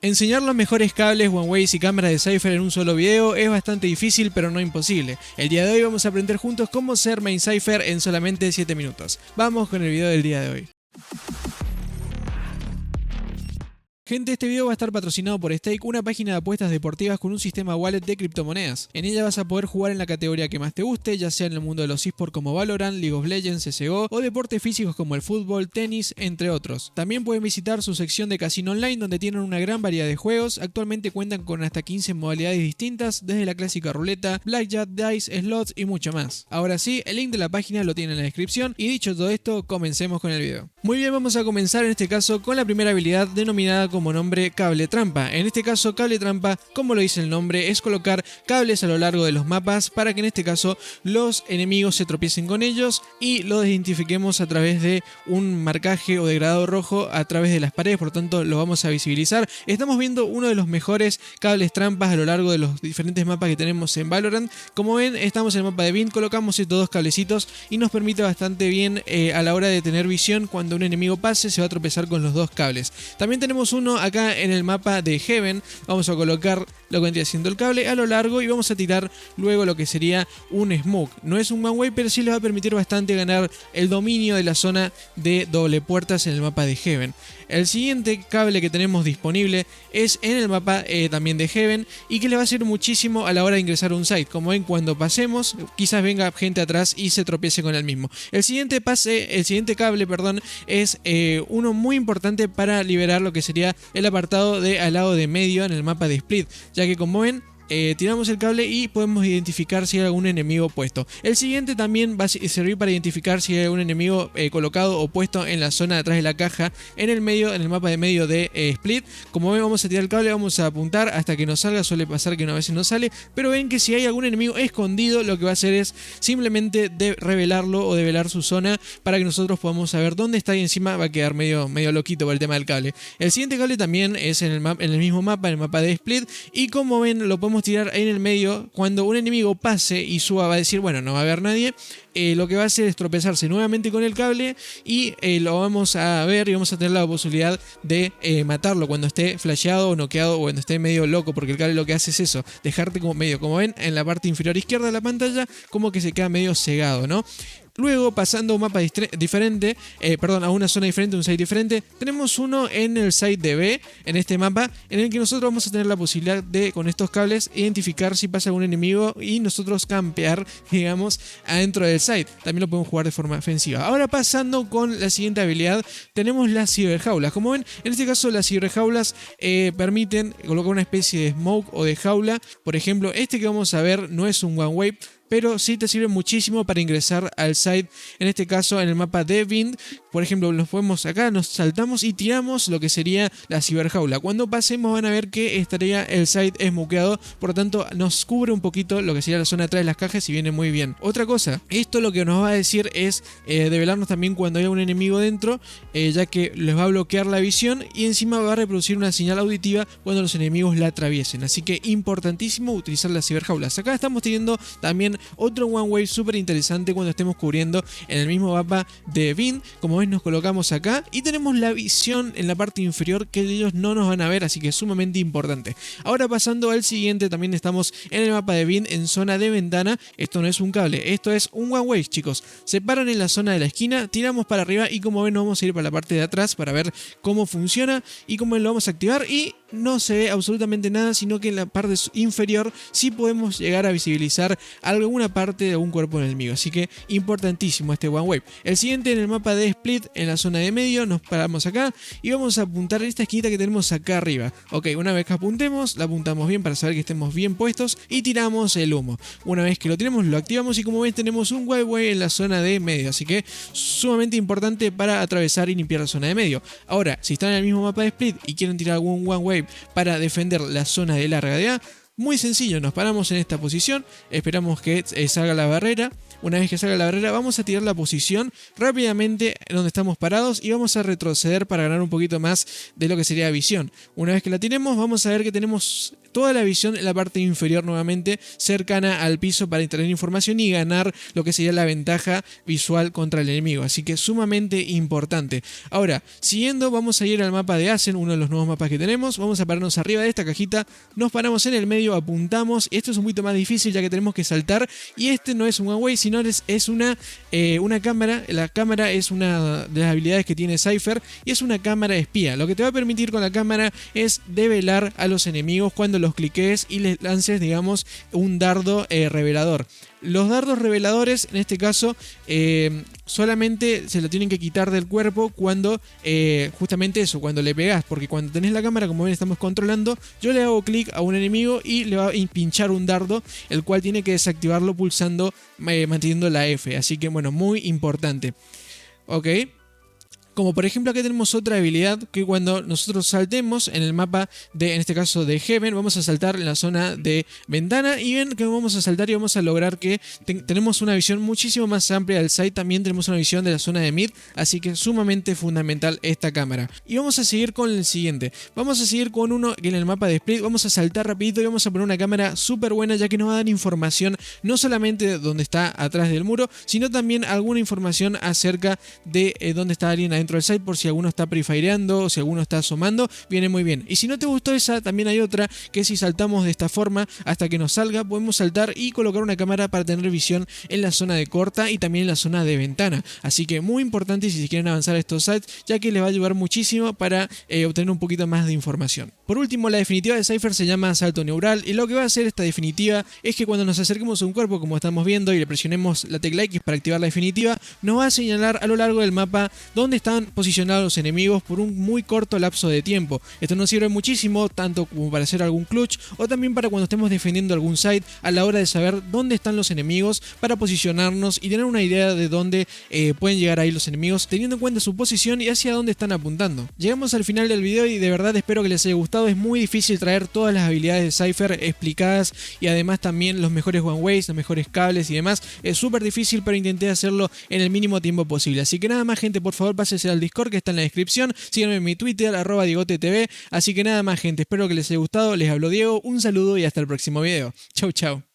Enseñar los mejores cables, one-ways y cámaras de Cypher en un solo video es bastante difícil, pero no imposible. El día de hoy vamos a aprender juntos cómo ser main Cypher en solamente 7 minutos. Vamos con el video del día de hoy. Gente, este video va a estar patrocinado por Stake, una página de apuestas deportivas con un sistema wallet de criptomonedas. En ella vas a poder jugar en la categoría que más te guste, ya sea en el mundo de los esports como Valorant, League of Legends, CSGO o deportes físicos como el fútbol, tenis, entre otros. También pueden visitar su sección de casino online donde tienen una gran variedad de juegos. Actualmente cuentan con hasta 15 modalidades distintas, desde la clásica ruleta, blackjack, dice, slots y mucho más. Ahora sí, el link de la página lo tienen en la descripción y dicho todo esto, comencemos con el video. Muy bien, vamos a comenzar en este caso con la primera habilidad denominada como nombre cable trampa. En este caso, cable trampa, como lo dice el nombre, es colocar cables a lo largo de los mapas para que en este caso los enemigos se tropiecen con ellos y los identifiquemos a través de un marcaje o degradado rojo a través de las paredes, por lo tanto lo vamos a visibilizar. Estamos viendo uno de los mejores cables trampas a lo largo de los diferentes mapas que tenemos en Valorant. Como ven, estamos en el mapa de Vint, colocamos estos dos cablecitos y nos permite bastante bien a la hora de tener visión. Cuando un enemigo pase se va a tropezar con los dos cables. También tenemos uno acá en el mapa de Heaven. Vamos a colocar lo que vendría siendo el cable a lo largo y vamos a tirar luego lo que sería un smoke. No es un one way, pero sí les va a permitir bastante ganar el dominio de la zona de doble puertas en el mapa de Heaven. El siguiente cable que tenemos disponible es en el mapa también de Heaven y que le va a hacer muchísimo a la hora de ingresar a un site. Como ven, cuando pasemos, quizás venga gente atrás y se tropiece con el mismo. El siguiente cable, es uno muy importante para liberar lo que sería el apartado de al lado de medio en el mapa de Split, ya que como ven, tiramos el cable y podemos identificar si hay algún enemigo puesto. El siguiente también va a servir para identificar si hay algún enemigo colocado o puesto en la zona de atrás de la caja, en el medio, en el mapa de medio de Split. Como ven, vamos a tirar el cable, vamos a apuntar hasta que nos salga. Suele pasar que a veces no sale, pero ven que si hay algún enemigo escondido, lo que va a hacer es simplemente revelarlo o develar su zona para que nosotros podamos saber dónde está, y encima va a quedar medio loquito por el tema del cable. El siguiente cable también es en el mismo mapa, en el mapa de Split, y como ven lo podemos tirar ahí en el medio. Cuando un enemigo pase y suba, va a decir, bueno, no va a haber nadie. Lo que va a hacer es tropezarse nuevamente con el cable y lo vamos a ver y vamos a tener la posibilidad de matarlo cuando esté flasheado o noqueado o cuando esté medio loco, porque el cable lo que hace es eso, dejarte como medio, como ven en la parte inferior izquierda de la pantalla, como que se queda medio cegado, ¿no? Luego, pasando a un mapa diferente, a una zona diferente, un site diferente, tenemos uno en el site de B, en este mapa, en el que nosotros vamos a tener la posibilidad de, con estos cables, identificar si pasa algún enemigo y nosotros campear, digamos, adentro del site. También lo podemos jugar de forma ofensiva. Ahora, pasando con la siguiente habilidad, tenemos las ciberjaulas. Como ven, en este caso las ciberjaulas permiten colocar una especie de smoke o de jaula. Por ejemplo, este que vamos a ver no es un one way, pero sí te sirve muchísimo para ingresar al site, en este caso en el mapa de Vint. Por ejemplo, nos podemos acá, nos saltamos y tiramos lo que sería la ciberjaula. Cuando pasemos van a ver que estaría el site smokeado, por lo tanto nos cubre un poquito lo que sería la zona atrás de las cajas y viene muy bien. Otra cosa, esto lo que nos va a decir es develarnos también cuando haya un enemigo dentro, ya que les va a bloquear la visión y encima va a reproducir una señal auditiva cuando los enemigos la atraviesen. Así que importantísimo utilizar las ciberjaulas. Acá estamos teniendo también otro one wave súper interesante cuando estemos cubriendo en el mismo mapa de Vint. Como ven, nos colocamos acá y tenemos la visión en la parte inferior que ellos no nos van a ver, así que es sumamente importante. Ahora, pasando al siguiente, también estamos en el mapa de Vint en zona de ventana. Esto no es un cable, esto es un one wave, chicos. Se paran en la zona de la esquina, tiramos para arriba y como ven nos vamos a ir para la parte de atrás para ver cómo funciona y cómo lo vamos a activar, y no se ve absolutamente nada, sino que en la parte inferior sí podemos llegar a visibilizar alguna parte de algún cuerpo enemigo. Así que importantísimo este one wave. El siguiente, en el mapa de Split, en la zona de medio, nos paramos acá y vamos a apuntar esta esquinita que tenemos acá arriba. Ok, una vez que apuntemos, la apuntamos bien para saber que estemos bien puestos y tiramos el humo. Una vez que lo tiramos, lo activamos y como ven tenemos un one wave en la zona de medio. Así que sumamente importante para atravesar y limpiar la zona de medio. Ahora, si están en el mismo mapa de Split y quieren tirar algún one wave para defender la zona de larga de A, muy sencillo, nos paramos en esta posición, esperamos que salga la barrera. Una vez que salga la barrera vamos a tirar la posición rápidamente donde estamos parados y vamos a retroceder para ganar un poquito más de lo que sería visión. Una vez que la tiremos vamos a ver que tenemos toda la visión en la parte inferior nuevamente, cercana al piso para tener información y ganar lo que sería la ventaja visual contra el enemigo. Así que sumamente importante. Ahora, siguiendo, vamos a ir al mapa de Asen, uno de los nuevos mapas que tenemos. Vamos a pararnos arriba de esta cajita, nos paramos en el medio, apuntamos. Esto es un poquito más difícil ya que tenemos que saltar. Y este no es un one way, sino es una cámara. La cámara es una de las habilidades que tiene Cypher y es una cámara espía. Lo que te va a permitir con la cámara es develar a los enemigos cuando los cliques y les lances, digamos, un dardo revelador. Los dardos reveladores, en este caso, solamente se lo tienen que quitar del cuerpo cuando, justamente eso, cuando le pegas. Porque cuando tenés la cámara, como ven, estamos controlando, yo le hago clic a un enemigo y le va a pinchar un dardo, el cual tiene que desactivarlo pulsando, manteniendo la F. Así que, bueno, muy importante. Ok. Como por ejemplo acá tenemos otra habilidad que cuando nosotros saltemos en el mapa de, en este caso de Heaven, vamos a saltar en la zona de ventana y ven que vamos a saltar y vamos a lograr que tenemos una visión muchísimo más amplia del site, también tenemos una visión de la zona de mid, así que es sumamente fundamental esta cámara. Y vamos a seguir con el siguiente, vamos a seguir con uno que en el mapa de Split, vamos a saltar rapidito y vamos a poner una cámara súper buena ya que nos va a dar información no solamente de dónde está atrás del muro, sino también alguna información acerca de dónde está alguien adentro del site, por si alguno está prefireando o si alguno está asomando, viene muy bien. Y si no te gustó esa, también hay otra que si saltamos de esta forma hasta que nos salga, podemos saltar y colocar una cámara para tener visión en la zona de corta y también en la zona de ventana. Así que muy importante si quieren avanzar a estos sites, ya que les va a ayudar muchísimo para obtener un poquito más de información. Por último, la definitiva de Cypher se llama salto neural y lo que va a hacer esta definitiva es que cuando nos acerquemos a un cuerpo, como estamos viendo, y le presionemos la tecla X para activar la definitiva, nos va a señalar a lo largo del mapa dónde están posicionados los enemigos por un muy corto lapso de tiempo. Esto nos sirve muchísimo tanto como para hacer algún clutch o también para cuando estemos defendiendo algún site a la hora de saber dónde están los enemigos para posicionarnos y tener una idea de dónde pueden llegar ahí los enemigos teniendo en cuenta su posición y hacia dónde están apuntando. Llegamos al final del video y de verdad espero que les haya gustado. Es muy difícil traer todas las habilidades de Cypher explicadas y además también los mejores one ways, los mejores cables y demás. Es súper difícil, pero intenté hacerlo en el mínimo tiempo posible. Así que nada más, gente, por favor pásense al Discord que está en la descripción, síganme en mi Twitter @diegotetv, así que nada más, gente, espero que les haya gustado, les habló Diego, un saludo y hasta el próximo video. Chau chau.